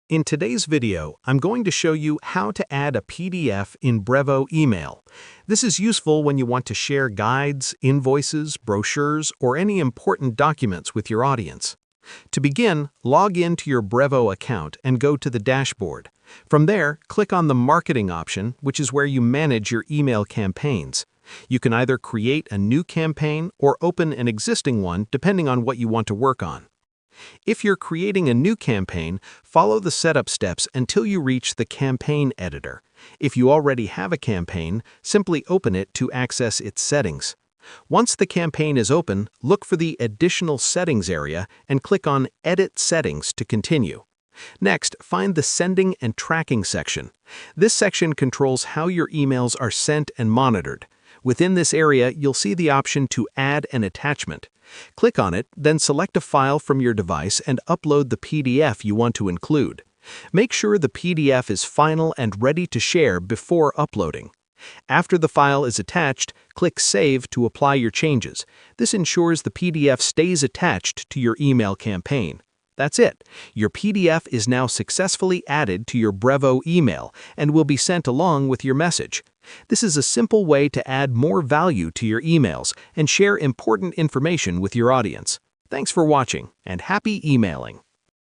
In today's video, I'm going to show you how to add a PDF in Brevo email. This is useful when you want to share guides, invoices, brochures, or any important documents with your audience. To begin, log in to your Brevo account and go to the dashboard. From there, click on the Marketing option, which is where you manage your email campaigns. You can either create a new campaign or open an existing one depending on what you want to work on. If you're creating a new campaign, follow the setup steps until you reach the campaign editor. If you already have a campaign, simply open it to access its settings. Once the campaign is open, look for the Additional Settings area and click on Edit Settings to continue. Next, find the Sending and Tracking section. This section controls how your emails are sent and monitored. Within this area, you'll see the option to add an attachment. Click on it, then select a file from your device and upload the PDF you want to include. Make sure the PDF is final and ready to share before uploading. After the file is attached, click Save to apply your changes. This ensures the PDF stays attached to your email campaign. That's it. Your PDF is now successfully added to your Brevo email and will be sent along with your message. This is a simple way to add more value to your emails and share important information with your audience. Thanks for watching, and happy emailing!